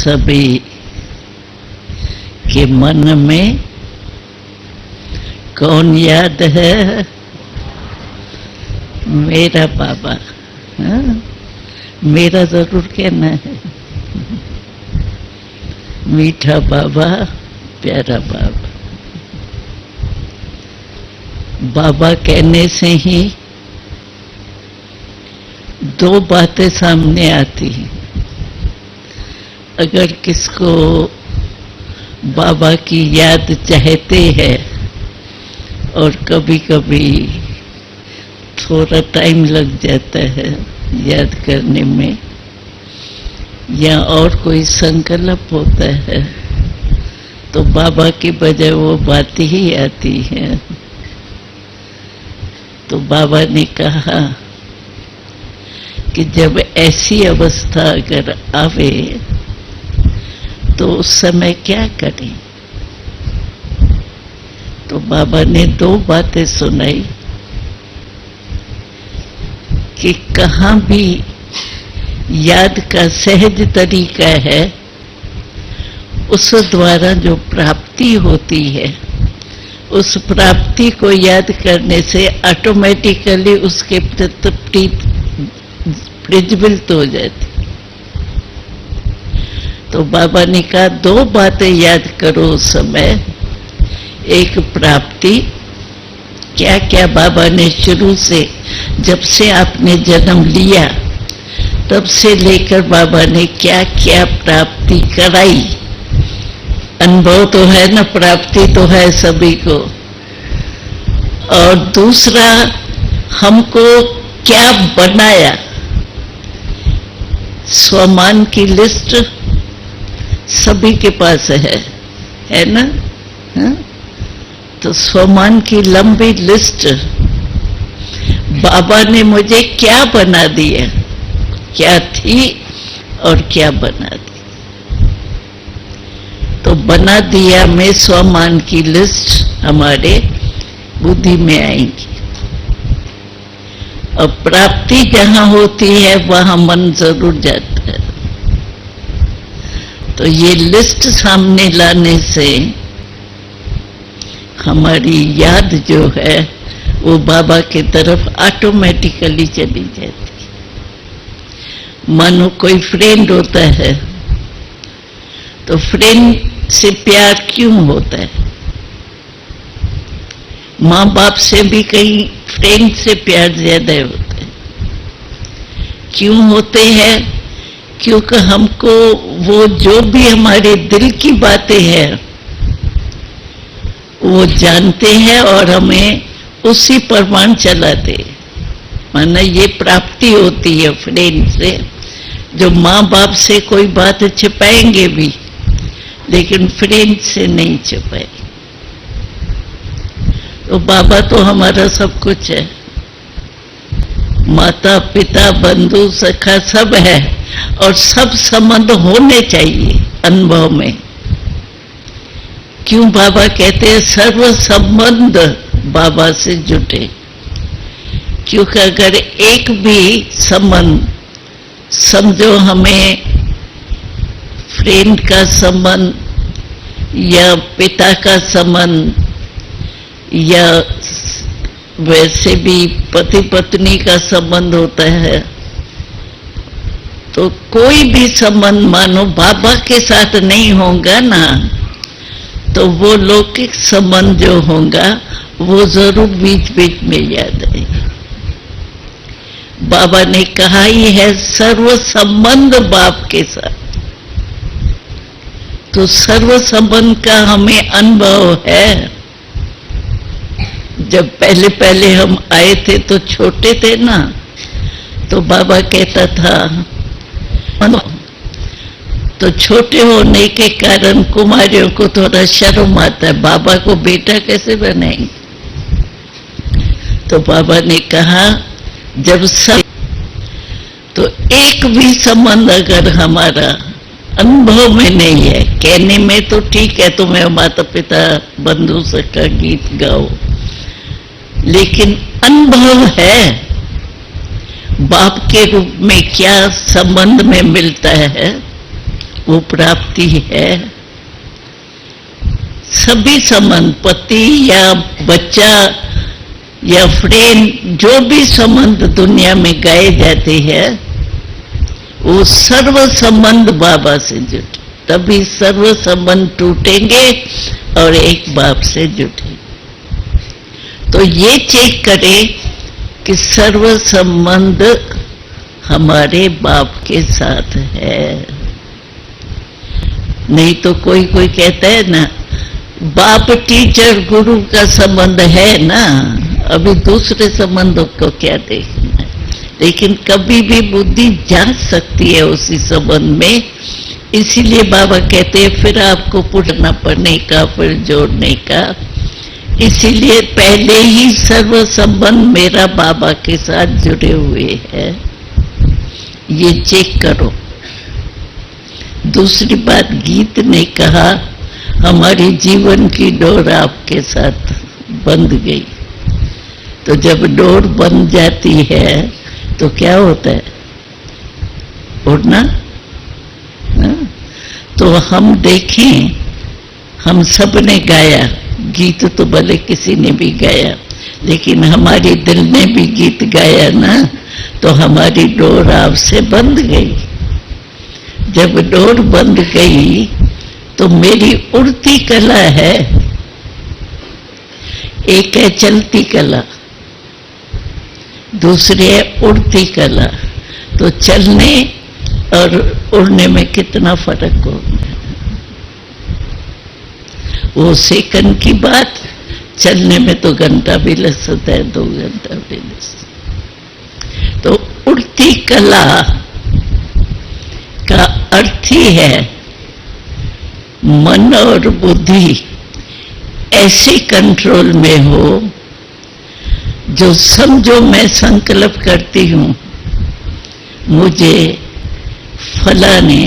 सभी के मन में कौन याद है? मेरा बाबा। हाँ? मेरा जरूर कहना है। मीठा बाबा, प्यारा बाबा। बाबा कहने से ही दो बातें सामने आती हैं। अगर किसको बाबा की याद चाहते हैं और कभी कभी थोड़ा टाइम लग जाता है याद करने में, या और कोई संकल्प होता है, तो बाबा की बजाय वो बात ही आती है। तो बाबा ने कहा कि जब ऐसी अवस्था अगर आवे तो उस समय क्या करें? तो बाबा ने दो बातें सुनाई कि कहाँ भी याद का सहज तरीका है, उस द्वारा जो प्राप्ति होती है, उस प्राप्ति को याद करने से ऑटोमेटिकली उसके प्रति प्रज्वलित हो जाती। तो बाबा ने कहा दो बातें याद करो उस समय। एक प्राप्ति, क्या क्या बाबा ने शुरू से, जब से आपने जन्म लिया तब से लेकर बाबा ने क्या क्या प्राप्ति कराई। अनुभव तो है ना, प्राप्ति तो है सभी को। और दूसरा, हमको क्या बनाया। स्वमान की लिस्ट सभी के पास है ना? हा? तो स्वमान की लंबी लिस्ट, बाबा ने मुझे क्या बना दिया, क्या थी और क्या बना दी। तो बना दिया में स्वमान की लिस्ट हमारे बुद्धि में आएंगी। और प्राप्ति जहां होती है वहां मन जरूर जाता है। तो ये लिस्ट सामने लाने से हमारी याद जो है वो बाबा की तरफ ऑटोमेटिकली चली जाती है। मानो कोई फ्रेंड होता है, तो फ्रेंड से प्यार क्यों होता है? माँ बाप से भी कहीं फ्रेंड से प्यार ज्यादा होता है। क्यों होते हैं? क्योंकि हमको वो जो भी हमारे दिल की बातें हैं वो जानते हैं और हमें उसी प्रमाण चलाते। माना ये प्राप्ति होती है फ्रेंड से। जो माँ बाप से कोई बात छिपाएंगे भी, लेकिन फ्रेंड से नहीं छिपाए। तो बाबा तो हमारा सब कुछ है, माता पिता बंधु सखा सब है, और सब संबंध होने चाहिए अनुभव में। क्यों बाबा कहते हैं सर्व संबंध बाबा से जुटे? क्योंकि अगर एक भी संबंध, समझो हमें फ्रेंड का संबंध या पिता का संबंध या वैसे भी पति पत्नी का संबंध होता है, तो कोई भी संबंध मानो बाबा के साथ नहीं होगा ना, तो वो लौकिक संबंध जो होगा वो जरूर बीच बीच में याद आएगा। बाबा ने कहा ही है सर्व संबंध बाप के साथ। तो सर्व संबंध का हमें अनुभव है। जब पहले पहले हम आए थे तो छोटे थे ना, तो बाबा कहता था, तो छोटे होने के कारण कुमारियों को थोड़ा शर्म आता है, बाबा को बेटा कैसे बनाएंगे। तो बाबा ने कहा जब सब, तो एक भी संबंध अगर हमारा अनुभव में नहीं है, कहने में तो ठीक है तुम्हें माता पिता बंधु सखा गीत गाओ, लेकिन अनुभव है बाप के रूप में क्या संबंध में मिलता है वो प्राप्ति है। सभी संबंध, पति या बच्चा या फ्रेंड, जो भी संबंध दुनिया में गाए जाते हैं, वो सर्व संबंध बाबा से जुटे, तभी सर्व संबंध टूटेंगे और एक बाप से जुटेंगे। तो ये चेक करें कि सर्व संबंध हमारे बाप के साथ है। नहीं तो कोई कोई कहता है ना, बाप टीचर गुरु का संबंध है ना, अभी दूसरे संबंधों को क्या देखना है। लेकिन कभी भी बुद्धि जा सकती है उसी संबंध में, इसीलिए बाबा कहते हैं फिर आपको पुटना पड़ने का, फिर जोड़ने का। इसीलिए पहले ही सर्व संबंध मेरा बाबा के साथ जुड़े हुए हैं, ये चेक करो। दूसरी बात, गीत ने कहा हमारी जीवन की डोर आपके साथ बंध गई। तो जब डोर बंध जाती है तो क्या होता है? उड़ना। तो हम देखें, हम सब ने गाया गीत, तो भले किसी ने भी गाया, लेकिन हमारे दिल ने भी गीत गाया ना, तो हमारी डोर आपसे बंध गई। जब डोर बंध गई तो मेरी उड़ती कला है, एक है चलती कला, दूसरी है उड़ती कला। तो चलने और उड़ने में कितना फर्क होगा? वो सेकंड की बात, चलने में तो घंटा भी लग सकता है, 2 घंटा भी लग सकता है। तो उड़ती कला का अर्थ ही है मन और बुद्धि ऐसे कंट्रोल में हो, जो समझो मैं संकल्प करती हूं मुझे फलाने,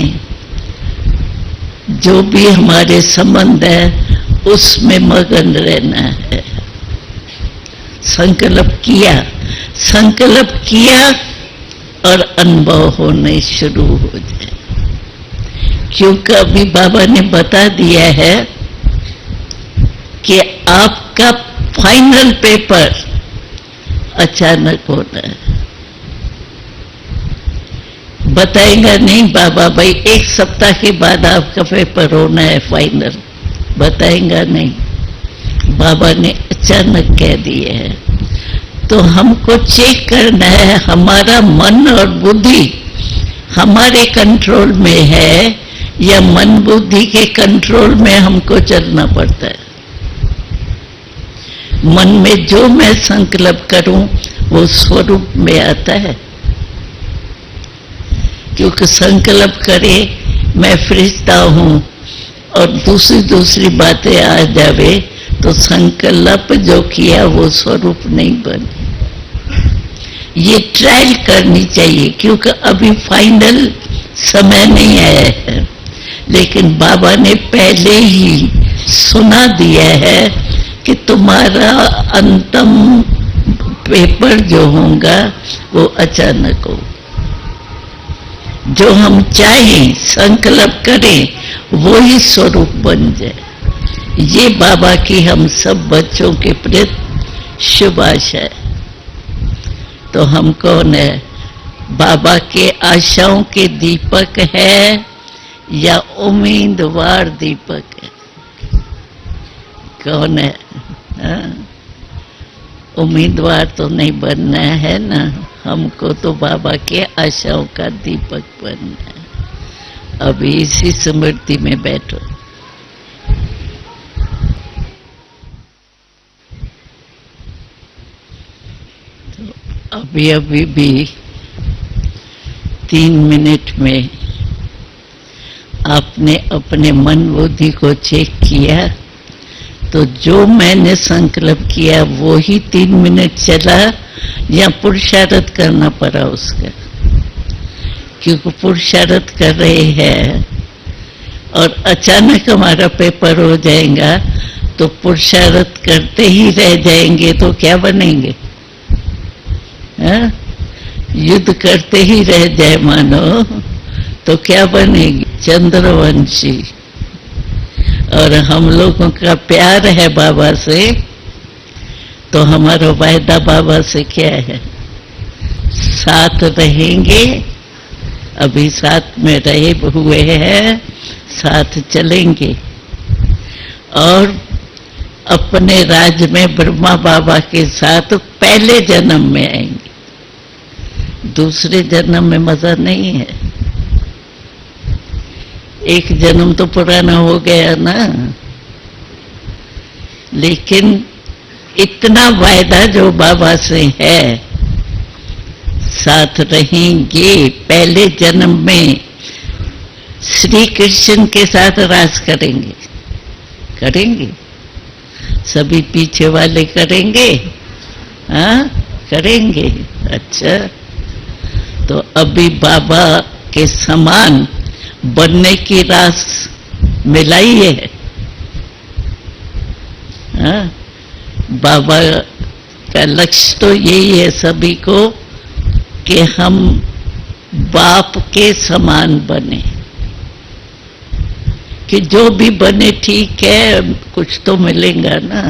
जो भी हमारे संबंध है उसमें मगन रहना है। संकल्प किया और अनुभव होने शुरू हो जाए। क्योंकि अभी बाबा ने बता दिया है कि आपका फाइनल पेपर अचानक होना है। बताएगा नहीं बाबा, भाई 1 सप्ताह के बाद आपका पेपर होना है फाइनल, बताएगा नहीं। बाबा ने अचानक कह दिया है। तो हमको चेक करना है हमारा मन और बुद्धि हमारे कंट्रोल में है या मन बुद्धि के कंट्रोल में हमको चलना पड़ता है। मन में जो मैं संकल्प करूं वो स्वरूप में आता है। क्योंकि संकल्प करे मैं फरिश्ता हूं और दूसरी बातें आ जावे तो संकल्प जो किया वो स्वरूप नहीं बने। ये ट्रायल करनी चाहिए, क्योंकि अभी फाइनल समय नहीं आया है, लेकिन बाबा ने पहले ही सुना दिया है कि तुम्हारा अंतिम पेपर जो होगा वो अचानक हो। जो हम चाहें संकल्प करें वो ही स्वरूप बन जाए। ये बाबा की हम सब बच्चों के प्रति शुभ आशा है। तो हम कौन है? बाबा के आशाओं के दीपक है या उम्मीदवार दीपक है? कौन है? उम्मीदवार तो नहीं बनना है ना, हमको तो बाबा के आशाओं का दीपक बनना है। अभी इसी स्मृति में बैठो। तो अभी भी 3 मिनट में आपने अपने मन बुद्धि को चेक किया, तो जो मैंने संकल्प किया वो ही 3 मिनट चला या पुरुषार्थ करना पड़ा उसका? क्योंकि पुरुषार्थ कर रहे हैं और अचानक हमारा पेपर हो जाएगा तो पुरुषार्थ करते ही रह जाएंगे तो क्या बनेंगे? युद्ध करते ही रह जाए मानो तो क्या बनेगी? चंद्रवंशी, और हम लोगों का प्यार है बाबा से, तो हमारा वायदा बाबा से क्या है? साथ रहेंगे, अभी साथ में रहे हुए हैं, साथ चलेंगे, और अपने राज्य में ब्रह्मा बाबा के साथ पहले जन्म में आएंगे। दूसरे जन्म में मजा नहीं है। एक जन्म तो पुराना हो गया ना, लेकिन इतना वायदा जो बाबा से है, साथ रहेंगे, पहले जन्म में श्री कृष्ण के साथ राज करेंगे। करेंगे सभी पीछे वाले करेंगे, हाँ करेंगे। अच्छा, तो अभी बाबा के समान बनने की रास मिलाई है। हाँ? बाबा का लक्ष्य तो यही है सभी को कि हम बाप के समान बने, कि जो भी बने ठीक है, कुछ तो मिलेगा ना,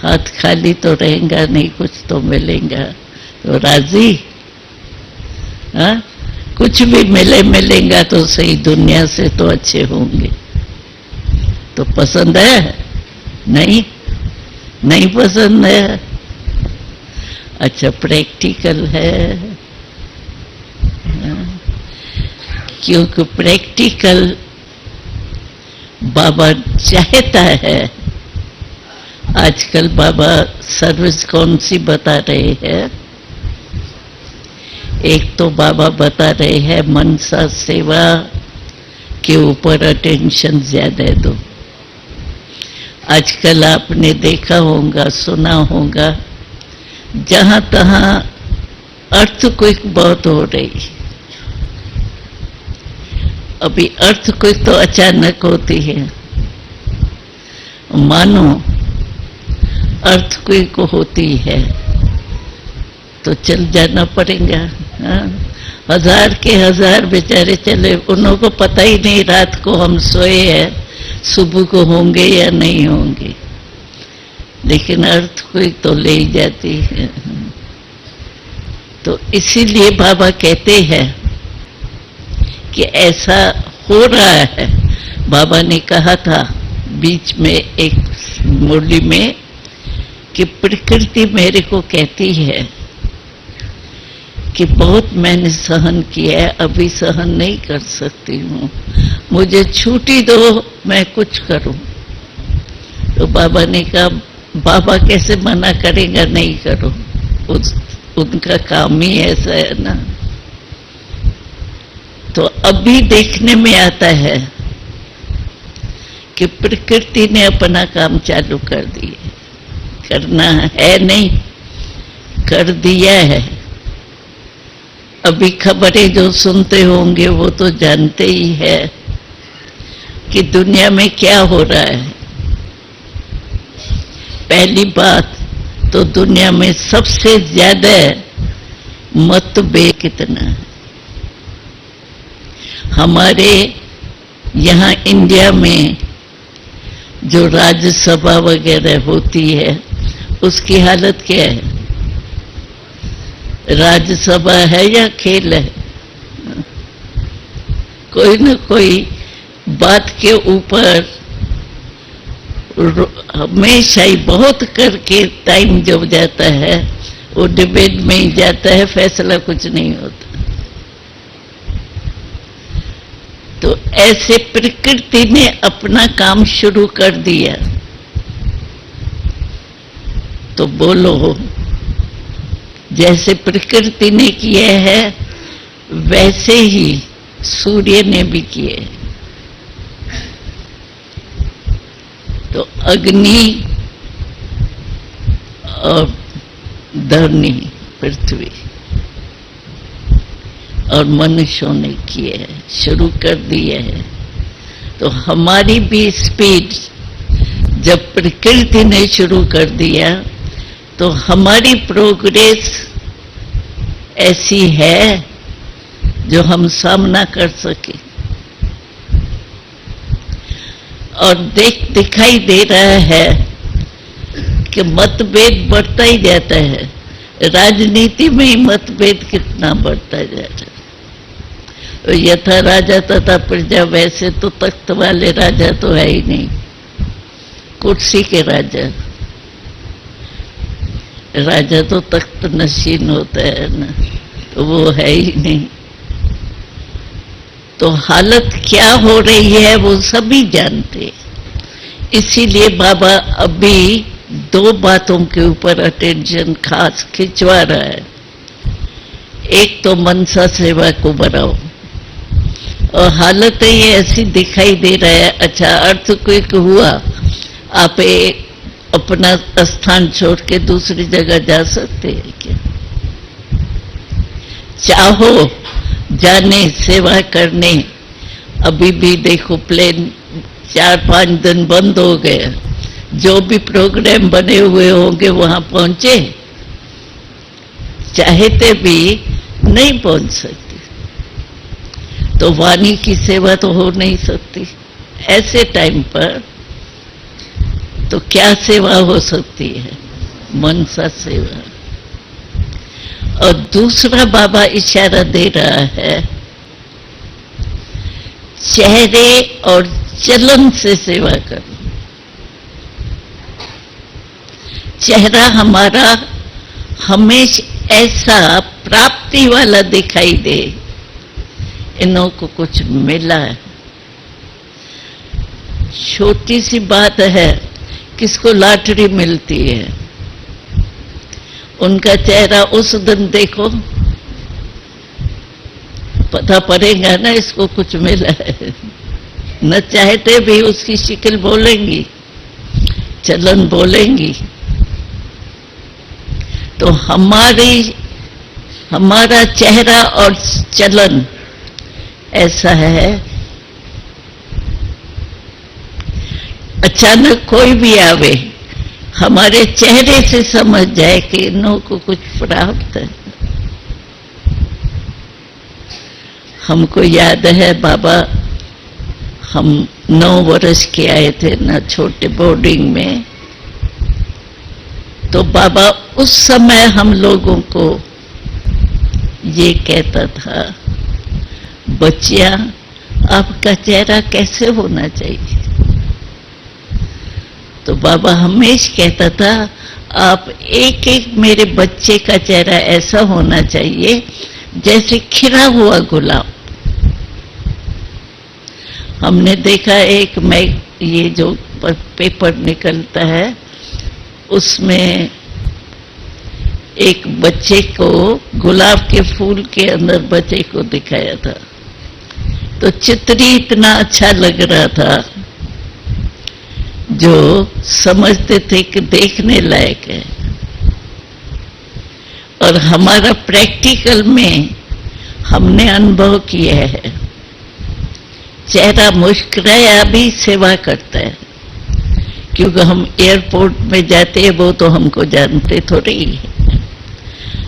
हाथ खाली तो रहेगा नहीं, कुछ तो मिलेगा। तो राजी? हाँ? कुछ भी मिलेगा तो सही, दुनिया से तो अच्छे होंगे। तो पसंद है? नहीं, नहीं पसंद है। अच्छा, प्रैक्टिकल है, क्योंकि प्रैक्टिकल बाबा चाहता है। आजकल बाबा सर्विस कौन सी बता रहे हैं? एक तो बाबा बता रहे हैं मनसा सेवा के ऊपर अटेंशन ज्यादा दो। आजकल आपने देखा होगा, सुना होगा, जहां तहां अर्थक्वेक बहुत हो रही। अभी अर्थक्वेक तो अचानक होती है, मानो अर्थक्वेक होती है तो चल जाना पड़ेगा। हाँ? हजार के हजार बेचारे चले, उन्हों को पता ही नहीं रात को हम सोए हैं, सुबह को होंगे या नहीं होंगे, लेकिन अर्थक्वेक तो ले ही जाती है। तो इसीलिए बाबा कहते हैं कि ऐसा हो रहा है। बाबा ने कहा था बीच में एक मुरली में कि प्रकृति मेरे को कहती है कि बहुत मैंने सहन किया है, अभी सहन नहीं कर सकती हूँ, मुझे छुट्टी दो, मैं कुछ करूं। तो बाबा ने कहा, बाबा कैसे मना करेगा नहीं करो, उनका काम ही ऐसा है ना। तो अभी देखने में आता है कि प्रकृति ने अपना काम चालू कर दिया, करना है नहीं, कर दिया है। अभी खबरें जो सुनते होंगे वो तो जानते ही है कि दुनिया में क्या हो रहा है। पहली बात तो दुनिया में सबसे ज्यादा मतभेद कितना है। हमारे यहाँ इंडिया में जो राज्यसभा वगैरह होती है उसकी हालत क्या है? राज्यसभा है या खेल है? कोई न कोई बात के ऊपर हमेशा ही बहुत करके टाइम जब जाता है वो डिबेट में ही जाता है, फैसला कुछ नहीं होता। तो ऐसे प्रकृति ने अपना काम शुरू कर दिया। तो बोलो, जैसे प्रकृति ने किया है वैसे ही सूर्य ने भी किए। तो अग्नि और धरनी पृथ्वी और मनुष्यों ने किए है, शुरू कर दिए है। तो हमारी भी स्पीड जब प्रकृति ने शुरू कर दिया तो हमारी प्रोग्रेस ऐसी है जो हम सामना कर सके। और दिखाई दे रहा है कि मतभेद बढ़ता ही जाता है। राजनीति में ही मतभेद कितना बढ़ता जा रहा है। यथा राजा तथा प्रजा, वैसे तो तख्त वाले राजा तो है ही नहीं, कुर्सी के राजा। राजा तो तख्त नशीन होता है ना, तो वो है ही नहीं। तो हालत क्या हो रही है वो सभी जानते हैं। इसीलिए बाबा अभी दो बातों के ऊपर अटेंशन खास खिंचवा रहा है। एक तो मनसा सेवा को बढ़ाओ, और हालत ये ऐसी दिखाई दे रहा है। अच्छा, अर्थक्वेक हुआ, आप अपना स्थान छोड़ के दूसरी जगह जा सकते हैं क्या? चाहो जाने सेवा करने, अभी भी देखो प्लेन 4-5 दिन बंद हो गए। जो भी प्रोग्राम बने हुए होंगे वहां पहुंचे, चाहते भी नहीं पहुंच सकते। तो वाणी की सेवा तो हो नहीं सकती। ऐसे टाइम पर तो क्या सेवा हो सकती है? मनसा सेवा। और दूसरा बाबा इशारा दे रहा है, चेहरे और चलन से सेवा करो। चेहरा हमारा हमेशा ऐसा प्राप्ति वाला दिखाई दे, इन्हों को कुछ मिला है। छोटी सी बात है, किसको लॉटरी मिलती है, उनका चेहरा उस दिन देखो, पता पड़ेगा ना इसको कुछ मिला है। न चाहते भी उसकी शक्ल बोलेंगी, चलन बोलेंगी। तो हमारा चेहरा और चलन ऐसा है, अचानक कोई भी आवे, हमारे चेहरे से समझ जाए कि इन्हों को कुछ प्राप्त है। हमको याद है बाबा, हम 9 वर्ष के आए थे ना छोटे बोर्डिंग में, तो बाबा उस समय हम लोगों को ये कहता था, बच्चियां आपका चेहरा कैसे होना चाहिए? तो बाबा हमेशा कहता था, आप एक एक मेरे बच्चे का चेहरा ऐसा होना चाहिए जैसे खिला हुआ गुलाब। हमने देखा एक ये जो पेपर निकलता है उसमें एक बच्चे को गुलाब के फूल के अंदर बच्चे को दिखाया था, तो चित्र इतना अच्छा लग रहा था जो समझते थे कि देखने लायक है। और हमारा प्रैक्टिकल में हमने अनुभव किया है, चेहरा मुस्कुराया भी सेवा करता है। क्योंकि हम एयरपोर्ट में जाते हैं वो तो हमको जानते थोड़ी है,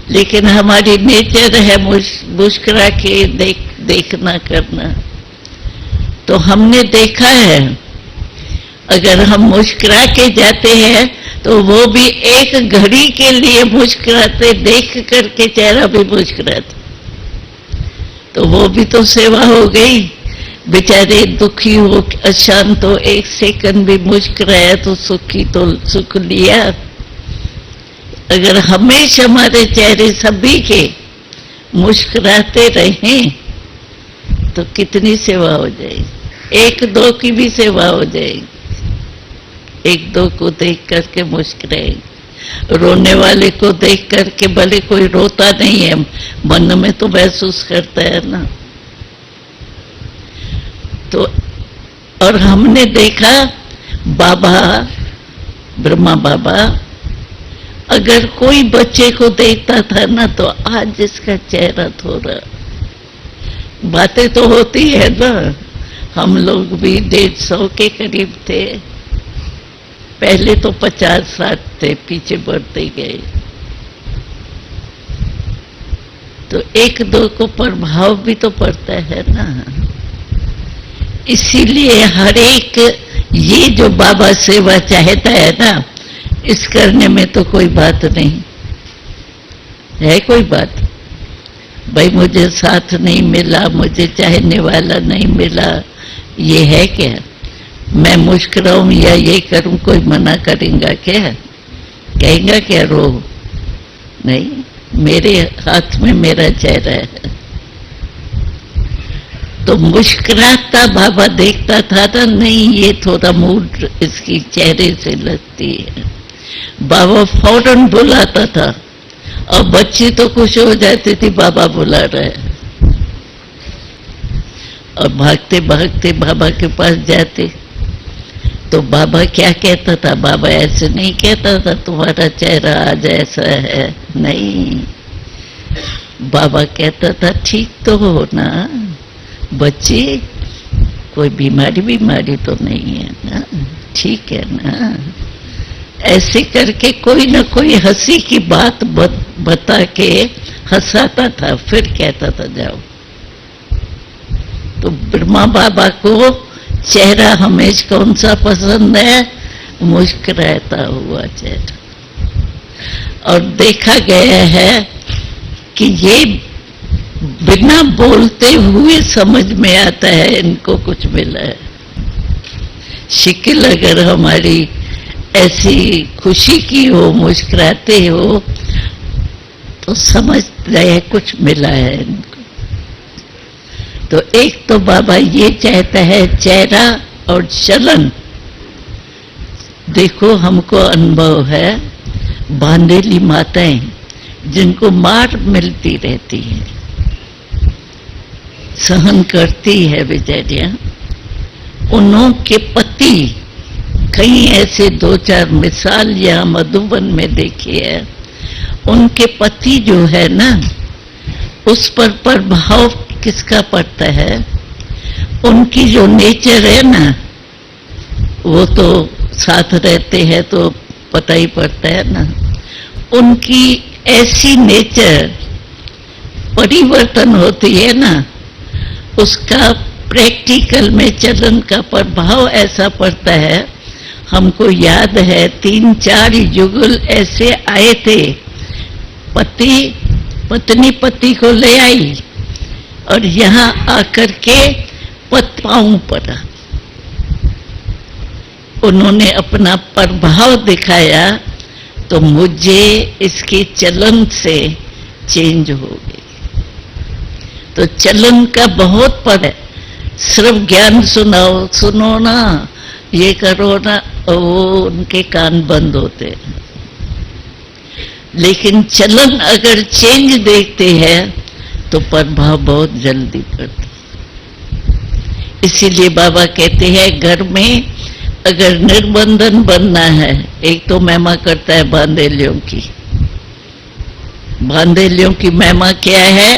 लेकिन हमारी नेचर है मुस्कुरा के देखना करना। तो हमने देखा है, अगर हम मुस्कुरा के जाते हैं तो वो भी एक घड़ी के लिए मुस्कुराते, देख करके चेहरा भी मुस्कुराते, तो वो भी तो सेवा हो गई। बेचारे दुखी हो अशांत हो, एक सेकंड भी मुस्कुराया तो सुखी तो सुख लिया। अगर हमेशा हमारे चेहरे सभी के मुस्कुराते रहें तो कितनी सेवा हो जाएगी। एक दो की भी सेवा हो जाएगी, एक दो को देख करके मुस्कुराएंगे। रोने वाले को देख करके, भले कोई रोता नहीं है, मन में तो महसूस करता है ना। तो और हमने देखा बाबा, ब्रह्मा बाबा अगर कोई बच्चे को देखता था ना, तो आज जिसका चेहरा थोड़ा, बातें तो होती है ना, हम लोग भी 150 के करीब थे, पहले तो 50-60 थे, पीछे बढ़ते गए। तो एक दो को प्रभाव भी तो पड़ता है ना। इसीलिए हर एक ये जो बाबा सेवा चाहता है ना, इस करने में तो कोई बात नहीं है। कोई बात भाई मुझे साथ नहीं मिला, मुझे चाहने वाला नहीं मिला, ये है क्या? मैं मुस्कुराऊं या ये करूं, कोई मना करेगा क्या? कहेगा क्या रो? नहीं, मेरे हाथ में मेरा चेहरा है। तो मुस्कुराता बाबा देखता था ना, नहीं ये थोड़ा मूड इसकी चेहरे से लगती है, बाबा फौरन बुलाता था। और बच्ची तो खुश हो जाती थी, बाबा बुला रहे हैं, और भागते भागते बाबा के पास जाते। तो बाबा क्या कहता था? बाबा ऐसे नहीं कहता था तुम्हारा चेहरा आज ऐसा है, नहीं, बाबा कहता था ठीक तो हो ना बच्ची, कोई बीमारी तो नहीं है ना, ठीक है ना। ऐसे करके कोई ना कोई हंसी की बात बता के हंसाता था, फिर कहता था जाओ। तो ब्रह्मा बाबा को चेहरा हमेशा कौन सा पसंद है? मुस्कुराता हुआ चेहरा। और देखा गया है कि ये बिना बोलते हुए समझ में आता है इनको कुछ मिला है। शक्ल अगर हमारी ऐसी खुशी की हो, मुस्कुराते हो, तो समझ रहे कुछ मिला है इनको। तो एक तो बाबा ये चाहता है चेहरा और चलन। देखो हमको अनुभव है, बांधेली माताएं जिनको मार मिलती रहती है, सहन करती है बेचारियां, उन्हों के पति, कई ऐसे 2-4 मिसाल यहाँ मधुबन में देखी है, उनके पति जो है ना, उस पर प्रभाव किसका पड़ता है? उनकी जो नेचर है ना, वो तो साथ रहते हैं तो पता ही पड़ता है ना। उनकी ऐसी नेचर परिवर्तन होती है ना, उसका प्रैक्टिकल में चलन का प्रभाव ऐसा पड़ता है। हमको याद है 3-4 युगल ऐसे आए थे, पत्नी पति को ले आई और यहाँ आकर के पांव पड़ा, उन्होंने अपना प्रभाव दिखाया, तो मुझे इसके चलन से चेंज हो गई। तो चलन का बहुत पर है, सिर्फ ज्ञान सुनो ना, ये करो ना, वो उनके कान बंद होते हैं। लेकिन चलन अगर चेंज देखते हैं तो प्रभाव बहुत जल्दी पड़ता। इसीलिए बाबा कहते हैं घर में अगर निर्बंधन बनना है, एक तो महिमा करता है बांधेलियों की महिमा क्या है?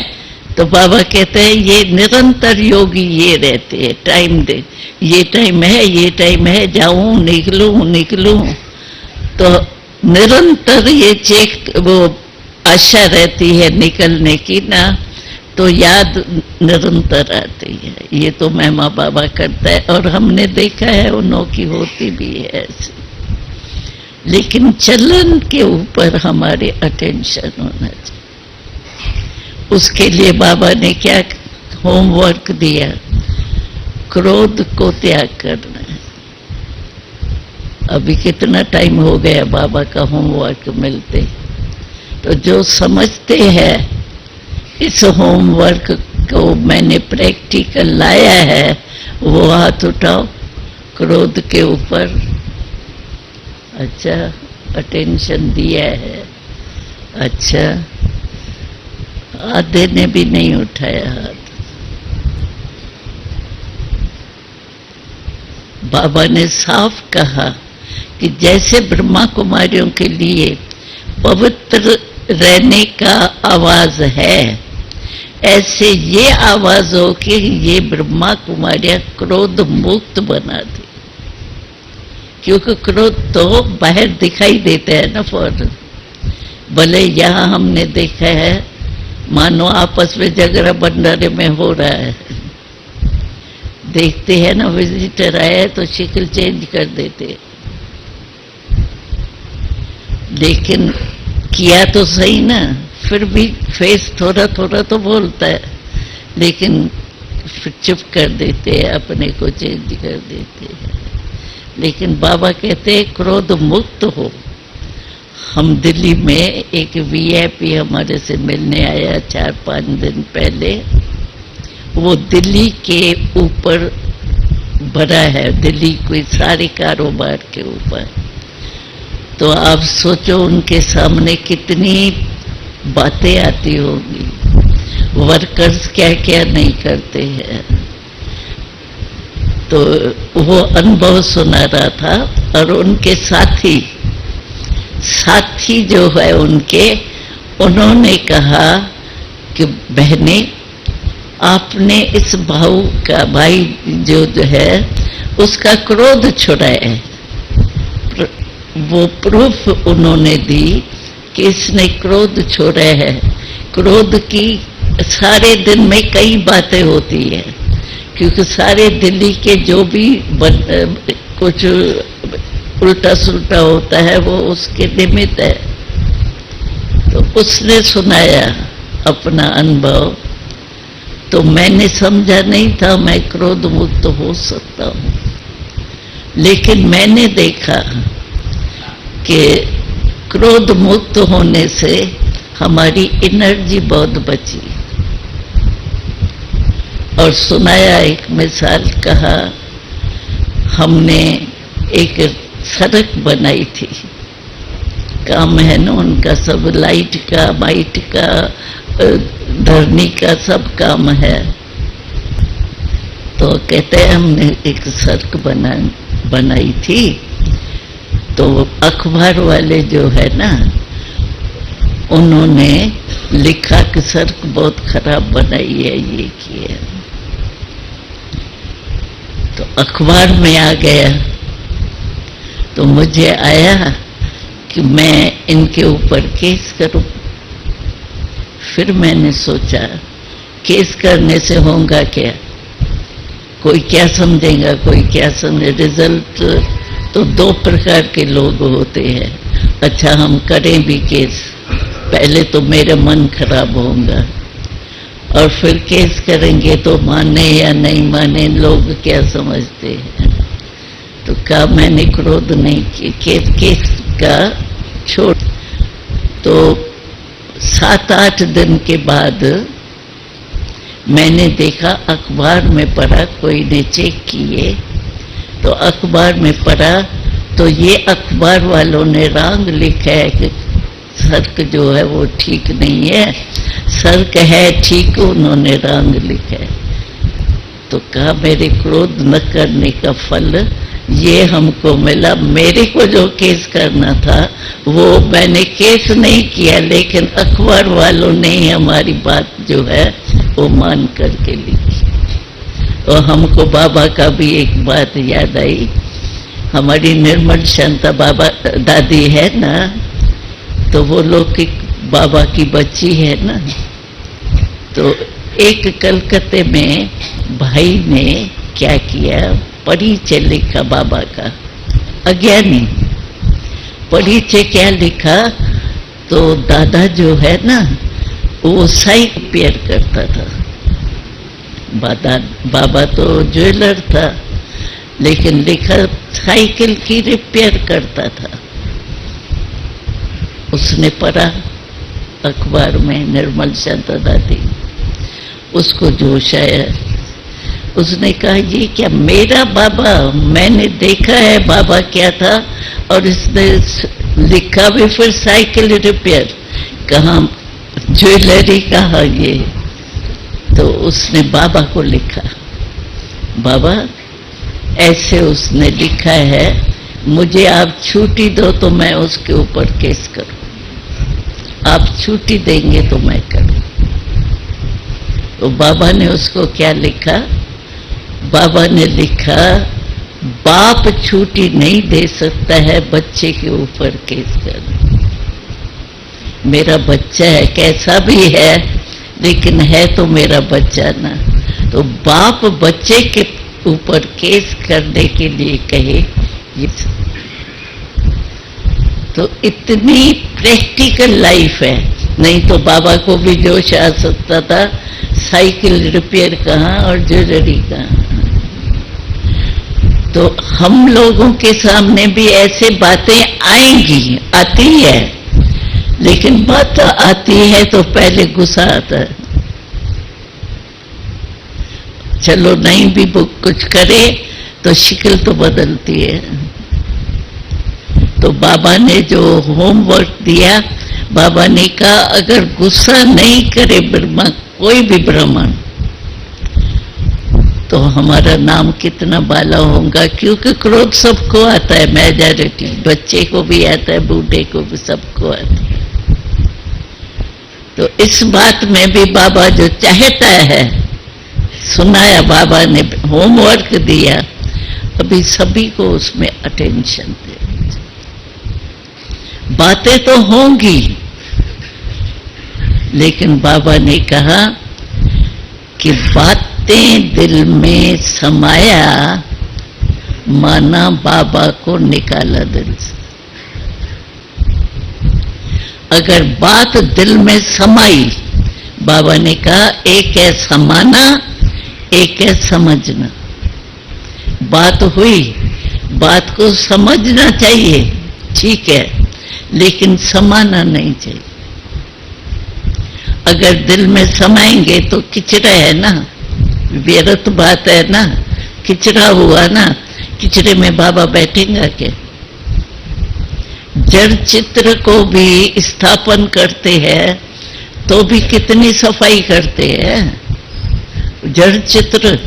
तो बाबा कहते हैं ये निरंतर योगी ये रहते हैं, टाइम दे, ये टाइम है, जाऊं निकलूं, तो निरंतर ये वो आशा रहती है निकलने की ना, तो याद निरंतर आती है। ये तो महिमा बाबा करता है और हमने देखा है उन्हों की होती भी है ऐसे। लेकिन चलन के ऊपर हमारे अटेंशन होना चाहिए। उसके लिए बाबा ने क्या होमवर्क दिया? क्रोध को त्याग करना है। अभी कितना टाइम हो गया बाबा का होमवर्क मिलते, तो जो समझते हैं इस होमवर्क को मैंने प्रैक्टिकल लाया है, वो हाथ उठाओ क्रोध के ऊपर। अच्छा, अटेंशन दिया है। अच्छा, आधे ने भी नहीं उठाया हाथ। बाबा ने साफ कहा कि जैसे ब्रह्मा कुमारियों के लिए पवित्र रहने का आवाज है, ऐसे ये आवाज हो कि ये ब्रह्मा कुमारियां क्रोध मुक्त बना दी। क्योंकि क्रोध तो बाहर दिखाई देता है ना फौरन। भले यहाँ हमने देखा है मानो आपस में झगड़ा बंडारे में हो रहा है, देखते हैं ना विजिटर आया है तो शक्ल चेंज कर देते हैं। लेकिन किया तो सही ना, फिर भी फेस थोड़ा थोड़ा तो बोलता है, लेकिन फिर चुप कर देते हैं, अपने को चेंज कर देते हैं। लेकिन बाबा कहते हैं क्रोध मुक्त हो। हम दिल्ली में एक वीआईपी हमारे से मिलने आया 4-5 दिन पहले। वो दिल्ली के ऊपर बड़ा है, दिल्ली कोई सारे कारोबार के ऊपर। तो आप सोचो उनके सामने कितनी बातें आती होगी, वर्कर्स क्या क्या नहीं करते हैं। तो वो अनुभव सुना रहा था, और उनके साथी जो है उनके, उन्होंने कहा कि बहने आपने इस भाई जो है उसका क्रोध छुड़ाया है। वो प्रूफ उन्होंने दी कि इसने क्रोध छोड़ा है। क्रोध की सारे दिन में कई बातें होती है, क्योंकि सारे दिल्ली के जो भी कुछ उल्टा सुल्टा होता है वो उसके निमित्त है। तो उसने सुनाया अपना अनुभव, तो मैंने समझा नहीं था मैं क्रोध मुक्त हो सकता हूँ। लेकिन मैंने देखा कि क्रोध मुक्त होने से हमारी एनर्जी बहुत बची। और सुनाया एक मिसाल, कहा हमने एक सड़क बनाई थी, काम है ना उनका, सब लाइट का, माइट का, धरनी का सब काम है। तो कहते हैं हमने एक सड़क बनाई थी, तो अखबार वाले जो है ना उन्होंने लिखा कि सड़क बहुत खराब बनाई है, ये किया। तो अखबार में आ गया, तो मुझे आया कि मैं इनके ऊपर केस करूं। फिर मैंने सोचा केस करने से होगा क्या, कोई क्या समझेगा, कोई क्या समझे। रिजल्ट तो 2 प्रकार के लोग होते हैं। अच्छा हम करें भी केस, पहले तो मेरा मन खराब होगा, और फिर केस करेंगे तो माने या नहीं माने, लोग क्या समझते हैं। तो कहा मैंने क्रोध नहीं किया, केस का छोड़। तो 7-8 दिन के बाद मैंने देखा, अखबार में पढ़ा, कोई ने चेक किए, तो अखबार में पढ़ा तो ये अखबार वालों ने रॉन्ग लिखा है कि सड़क जो है वो ठीक नहीं है, सड़क है ठीक, उन्होंने रॉन्ग लिखा है। तो कहा मेरे क्रोध न करने का फल ये हमको मिला। मेरे को जो केस करना था वो मैंने केस नहीं किया, लेकिन अखबार वालों ने ही हमारी बात जो है वो मान करके लिखी। और हमको बाबा का भी एक बात याद आई, हमारी निर्मल शांता बाबा दादी है ना, तो वो लोग की बाबा की बच्ची है ना। तो एक कलकत्ते में भाई ने क्या किया, परिचय लिखा बाबा का, अज्ञानी परिचय क्या लिखा। तो दादा जो है ना वो साइकिल रिपेयर करता था। बाबा तो ज्वेलर था, लेकिन लिखा साइकिल की रिपेयर करता था। उसने पढ़ा अखबार में निर्मल शांता दादी, उसको जोश आया। उसने कहा ये क्या, मेरा बाबा, मैंने देखा है बाबा क्या था, और इसने लिखा भी फिर साइकिल रिपेयर, कहाँ ज्वेलरी कहाँ ये। तो उसने बाबा को लिखा, बाबा ऐसे उसने लिखा है, मुझे आप छुट्टी दो तो मैं उसके ऊपर केस करूं, आप छुट्टी देंगे तो मैं करूं। तो बाबा ने उसको क्या लिखा, बाबा ने लिखा बाप छुट्टी नहीं दे सकता है बच्चे के ऊपर केस करना। मेरा बच्चा है, कैसा भी है, लेकिन है तो मेरा बच्चा ना। तो बाप बच्चे के ऊपर केस करने के लिए कहे, ये तो इतनी प्रैक्टिकल लाइफ है। नहीं तो बाबा को भी जोश आ सकता था, साइकिल रिपेयर कहाँ और ज्वेलरी कहाँ। तो हम लोगों के सामने भी ऐसे बातें आएंगी, आती है, लेकिन बात आती है तो पहले गुस्सा आता है। चलो नहीं भी वो कुछ करे तो शक्ल तो बदलती है। तो बाबा ने जो होमवर्क दिया, बाबा ने कहा अगर गुस्सा नहीं करे ब्रह्मा, कोई भी ब्राह्मण, तो हमारा नाम कितना बाला होगा। क्योंकि क्रोध सबको आता है, मेजॉरिटी, बच्चे को भी आता है, बूढ़े को भी, सबको आता है। तो इस बात में भी बाबा जो चाहता है, सुनाया बाबा ने, होमवर्क दिया, अभी सभी को उसमें अटेंशन दे। बातें तो होंगी, लेकिन बाबा ने कहा कि बातें दिल में समाया, माना बाबा को निकाला दिल से। अगर बात दिल में समाई, बाबा ने कहा एक है समाना, एक है समझना। बात हुई, बात को समझना चाहिए, ठीक है, लेकिन समाना नहीं चाहिए। अगर दिल में समाएंगे तो किचड़ा है ना, व्यर्थ बात है ना, किचड़ा हुआ ना, किचड़े में बाबा बैठेंगे क्या? जड़ चित्र को भी स्थापन करते हैं तो भी कितनी सफाई करते हैं। जड़ चित्र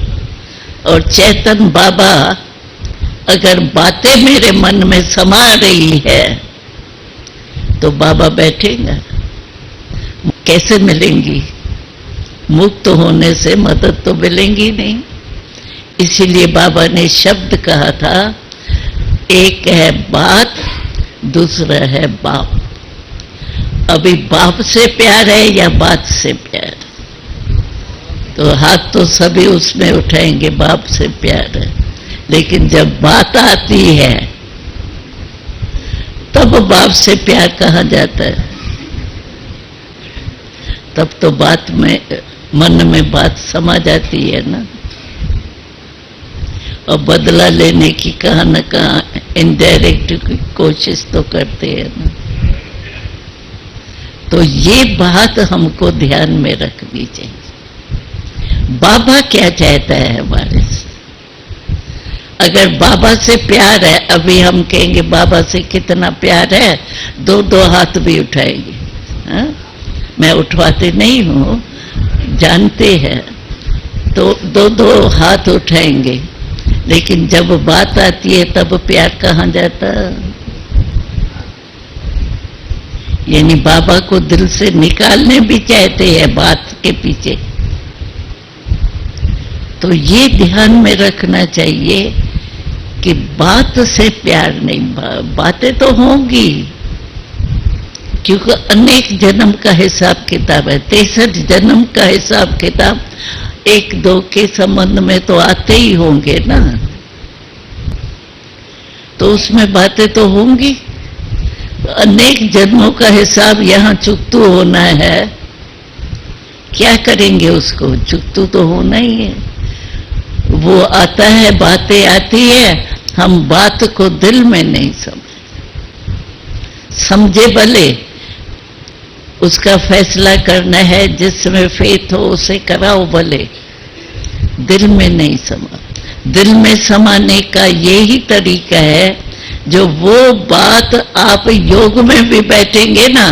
और चेतन बाबा, अगर बातें मेरे मन में समा रही है तो बाबा बैठेगा। कैसे मिलेंगी? मुक्त होने से मदद तो मिलेंगी नहीं। इसीलिए बाबा ने शब्द कहा था, एक है बात, दूसरा है बाप। अभी बाप से प्यार है या बात से प्यार? तो हाथ तो सभी उसमें उठाएंगे, बाप से प्यार है। लेकिन जब बात आती है तब बाप से प्यार कहा जाता है। तब तो बात में, मन में बात समा जाती है ना। और बदला लेने की कहाँ न कहाँ इनडायरेक्ट कोशिश तो करते हैं ना। तो ये बात हमको ध्यान में रखनी चाहिए। बाबा क्या चाहता है हमारे से? अगर बाबा से प्यार है, अभी हम कहेंगे बाबा से कितना प्यार है, दो दो हाथ भी उठाएंगे। हाँ? मैं उठवाते नहीं हूँ, जानते हैं, तो दो दो हाथ उठाएंगे। लेकिन जब बात आती है तब प्यार कहाँ जाता? यानी बाबा को दिल से निकालने भी चाहते हैं बात के पीछे। तो ये ध्यान में रखना चाहिए कि बात से प्यार नहीं, बातें तो होंगी, क्योंकि अनेक जन्म का हिसाब किताब है। 63 जन्म का हिसाब किताब एक दो के संबंध में तो आते ही होंगे ना। तो उसमें बातें तो होंगी। अनेक जन्मों का हिसाब यहाँ चुकतू होना है, क्या करेंगे उसको? चुकतू तो होना ही है। वो आता है, बातें आती है, हम बात को दिल में नहीं समझे भले, उसका फैसला करना है, जिसमें फेथ हो उसे कराओ भले, दिल में नहीं समा। दिल में समाने का यही तरीका है, जो वो बात आप योग में भी बैठेंगे ना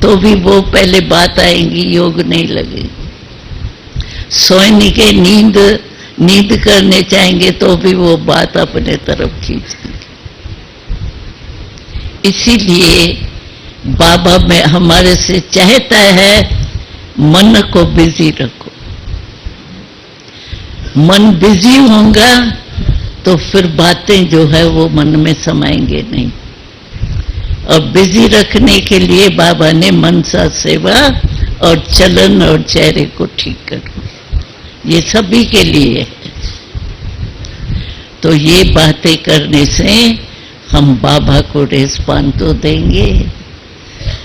तो भी वो पहले बात आएंगी, योग नहीं लगेगी। सोने के नींद करने चाहेंगे तो भी वो बात अपने तरफ खींचेंगे। इसीलिए बाबा में हमारे से चाहता है मन को बिजी रखो। मन बिजी होगा तो फिर बातें जो है वो मन में समाएंगे नहीं। और बिजी रखने के लिए बाबा ने मनसा सेवा और चलन और चेहरे को ठीक करो, ये सभी के लिए है। तो ये बातें करने से हम बाबा को रिस्पॉन्ड तो देंगे।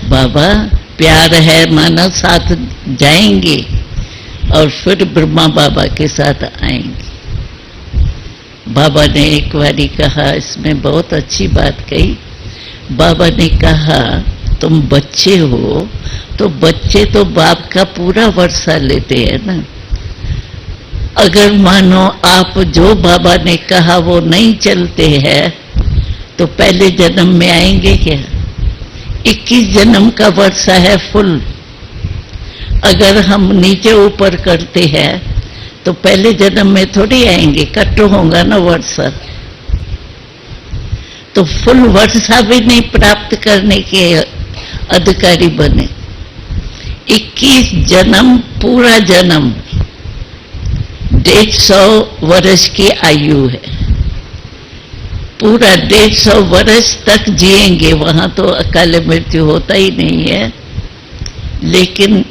बाबा प्यार है माना साथ जाएंगे और फिर ब्रह्मा बाबा के साथ आएंगे। बाबा ने एक बारी कहा, इसमें बहुत अच्छी बात कही। बाबा ने कहा तुम बच्चे हो तो बच्चे तो बाप का पूरा वर्षा लेते हैं ना। अगर मानो आप जो बाबा ने कहा वो नहीं चलते हैं तो पहले जन्म में आएंगे क्या? 21 जन्म का वर्षा है फुल। अगर हम नीचे ऊपर करते हैं तो पहले जन्म में थोड़ी आएंगे, कट होगा ना वर्षा। तो फुल वर्षा भी नहीं प्राप्त करने के अधिकारी बने। 21 जन्म, पूरा जन्म 150 वर्ष की आयु है। पूरा 150 वर्ष तक जिएंगे, वहां तो अकाल मृत्यु होता ही नहीं है। लेकिन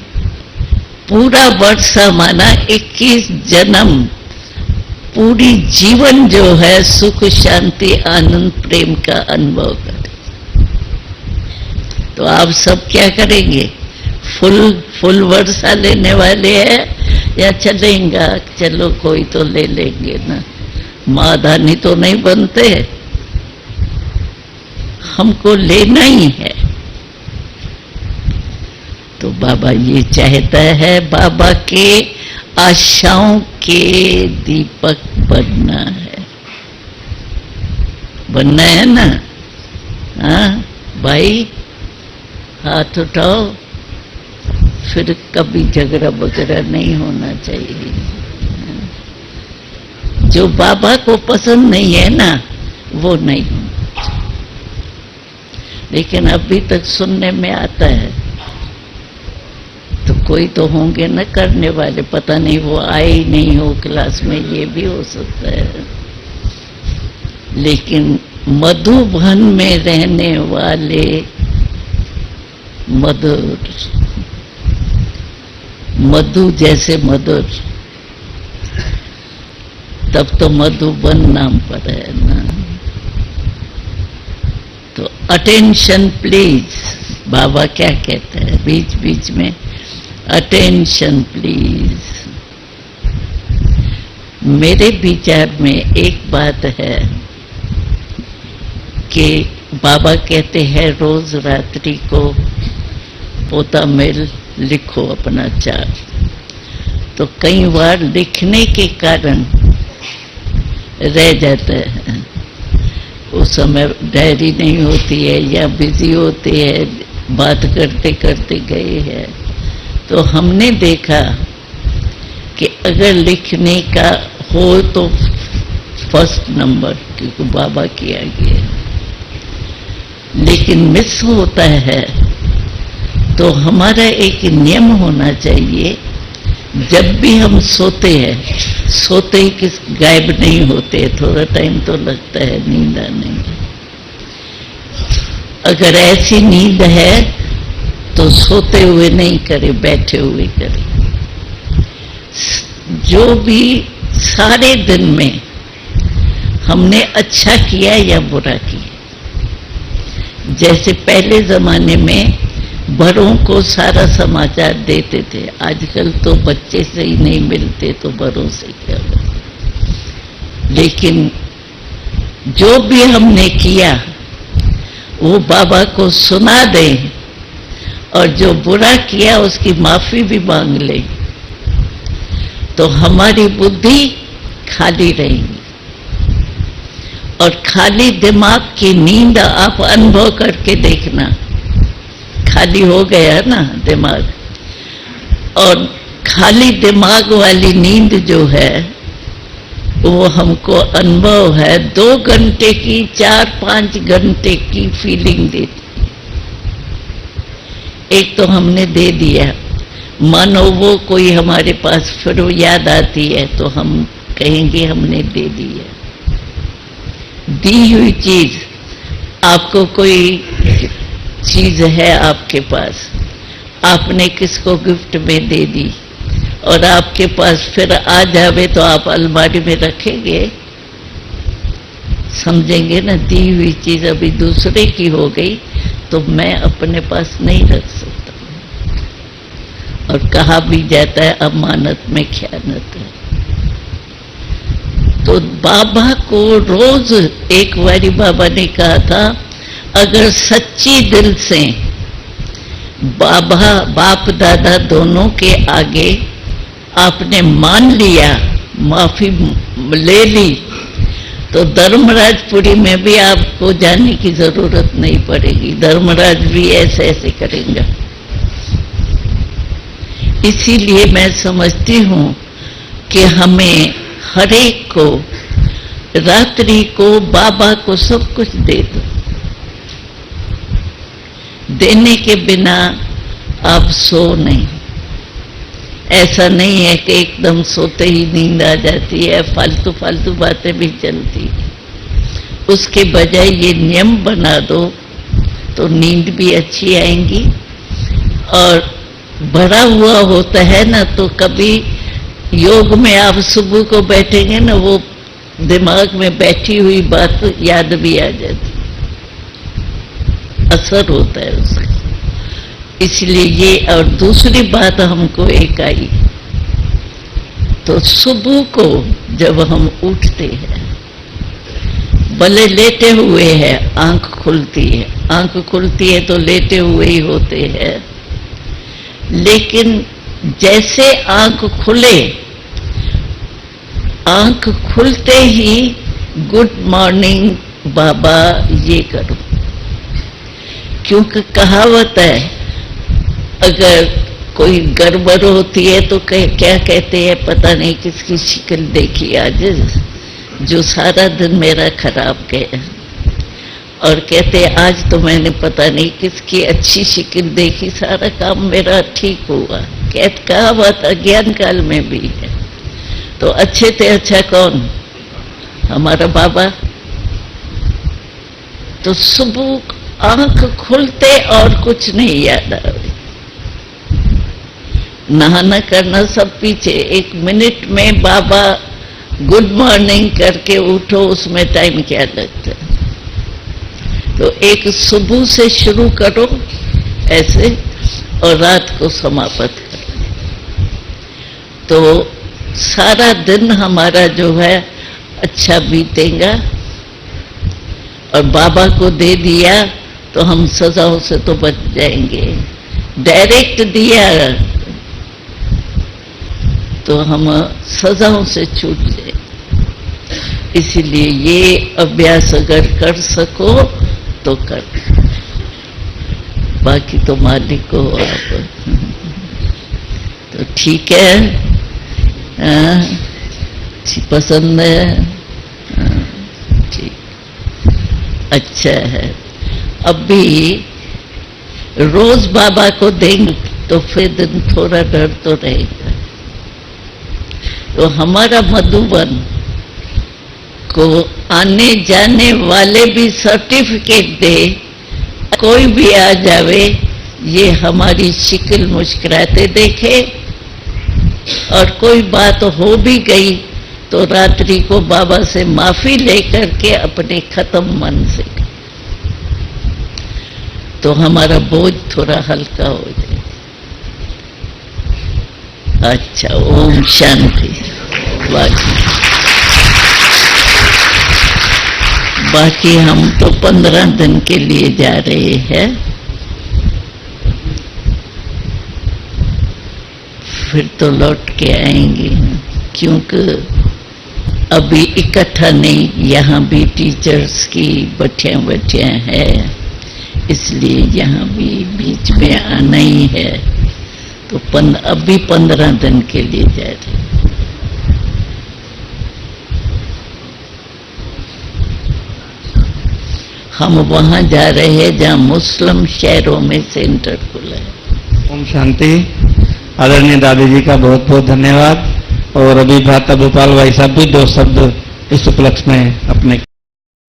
पूरा वर्षा माना 21 जन्म, पूरी जीवन जो है सुख शांति आनंद प्रेम का अनुभव करें। तो आप सब क्या करेंगे? फुल वर्षा लेने वाले हैं या चलेंगे? चलो कोई तो ले लेंगे ना, मादानी तो नहीं बनते, हमको लेना ही है। तो बाबा ये चाहता है, बाबा के आशाओं के दीपक बनना है ना। हाँ भाई, हाथ उठाओ, फिर कभी झगड़ा वगैरह नहीं होना चाहिए। जो बाबा को पसंद नहीं है ना वो नहीं होना चाहिए। लेकिन अभी तक सुनने में आता है तो कोई तो होंगे न करने वाले, पता नहीं वो आए ही नहीं हो क्लास में, ये भी हो सकता है। लेकिन मधुबन में रहने वाले मधुर, मधु जैसे मधुर, तब तो मधुबन नाम पर है ना। तो अटेंशन प्लीज, बाबा क्या कहते हैं बीच बीच में, अटेंशन प्लीज। मेरे विचार में एक बात है कि बाबा कहते हैं रोज रात्रि को पोता मेल लिखो अपना चार। तो कई बार लिखने के कारण रह जाता है, उस समय डायरी नहीं होती है या बिजी होते हैं, बात करते करते गए हैं। तो हमने देखा कि अगर लिखने का हो तो फर्स्ट नंबर, क्योंकि बाबा किया गया, लेकिन मिस होता है। तो हमारा एक नियम होना चाहिए, जब भी हम सोते हैं, सोते ही किस गायब नहीं होते, थोड़ा टाइम तो लगता है नींद आने में। अगर ऐसी नींद है तो सोते हुए नहीं करे, बैठे हुए करे। जो भी सारे दिन में हमने अच्छा किया या बुरा किया, जैसे पहले जमाने में बड़ों को सारा समाचार देते थे, आजकल तो बच्चे से ही नहीं मिलते तो बड़ों से क्या होगा। लेकिन जो भी हमने किया वो बाबा को सुना दें, और जो बुरा किया उसकी माफी भी मांग ले, तो हमारी बुद्धि खाली रहेगी। और खाली दिमाग की नींद आप अनुभव करके देखना, खाली हो गया ना दिमाग। और खाली दिमाग वाली नींद जो है वो हमको अनुभव है 2 घंटे की, 4-5 घंटे की फीलिंग देती। एक तो हमने दे दिया, मानो वो कोई हमारे पास फिर याद आती है तो हम कहेंगे हमने दे दिया। दी हुई चीज, आपको कोई चीज है आपके पास, आपने किसको गिफ्ट में दे दी और आपके पास फिर आ जावे तो आप अलमारी में रखेंगे? समझेंगे ना, दी हुई चीज अभी दूसरे की हो गई तो मैं अपने पास नहीं रख सकता। और कहा भी जाता है अमानत में ख़यानत है। तो बाबा को रोज, एक बारी बाबा ने कहा था, अगर सच्ची दिल से बाबा बाप दादा दोनों के आगे आपने मान लिया, माफी ले ली, तो धर्मराजपुरी में भी आपको जाने की जरूरत नहीं पड़ेगी। धर्मराज भी ऐसे ऐसे करेंगे। इसीलिए मैं समझती हूँ कि हमें हर एक को, रात्रि को बाबा को सब कुछ दे दो। देने के बिना आप सो नहीं। ऐसा नहीं है कि एकदम सोते ही नींद आ जाती है, फालतू फालतू बातें भी चलती है। उसके बजाय ये नियम बना दो तो नींद भी अच्छी आएंगी। और भरा हुआ होता है ना, तो कभी योग में आप सुबह को बैठेंगे ना, वो दिमाग में बैठी हुई बात याद भी आ जाती, असर होता है उसका। इसलिए ये, और दूसरी बात हमको एक आई, तो सुबह को जब हम उठते हैं, भले लेटे हुए हैं, आंख खुलती है, आंख खुलती है तो लेटे हुए ही होते हैं, लेकिन जैसे आंख खुले, आंख खुलते ही गुड मॉर्निंग बाबा ये करो। क्योंकि कहावत है, अगर कोई गड़बड़ होती है तो क्या कहते हैं, पता नहीं किसकी शक्ल देखी आज, जो सारा दिन मेरा खराब गया, और कहते हैं आज तो मैंने पता नहीं किसकी अच्छी शक्ल देखी, सारा काम मेरा ठीक हुआ। कहावत अज्ञान काल में भी है। तो अच्छे से अच्छा कौन? हमारा बाबा। तो सुबह आंख खुलते और कुछ नहीं याद आवे, नहाना करना सब पीछे, 1 मिनट में बाबा गुड मॉर्निंग करके उठो, उसमें टाइम क्या लगता है। तो एक सुबह से शुरू करो ऐसे, और रात को समाप्त करो, तो सारा दिन हमारा जो है अच्छा बीतेगा। और बाबा को दे दिया तो हम सजाओं से तो बच जाएंगे। डायरेक्ट दिया तो हम सजाओं से छूट जाए। इसीलिए ये अभ्यास अगर कर सको तो कर, बाकी तो मालिक को आप। तो ठीक है, पसंद है, ठीक, अच्छा है। अब भी रोज बाबा को देंगे तो फिर दिन थोड़ा डर तो रहेगा। तो हमारा मधुबन को आने जाने वाले भी सर्टिफिकेट दे, कोई भी आ जावे, ये हमारी शक्ल मुस्कुराते देखे, और कोई बात हो भी गई तो रात्रि को बाबा से माफी लेकर के अपने खत्म मन से, तो हमारा बोझ थोड़ा हल्का हो जाए। अच्छा, ओम शांति। बाकी हम तो 15 दिन के लिए जा रहे हैं, फिर तो लौट के आएंगे, क्योंकि अभी इकट्ठा नहीं, यहाँ भी टीचर्स की बठियां हैं, इसलिए यहाँ भी बीच में आना ही है। तो अभी 15 दिन के लिए जा रहे हैं। हम वहाँ जा रहे हैं जहाँ मुस्लिम शहरों में सेंटर खुला है। ओम शांति। आदरणीय दादी जी का बहुत बहुत धन्यवाद। और अभी भ्राता भोपाल भाई साहब भी 2 शब्द इस उपलक्ष्य में अपने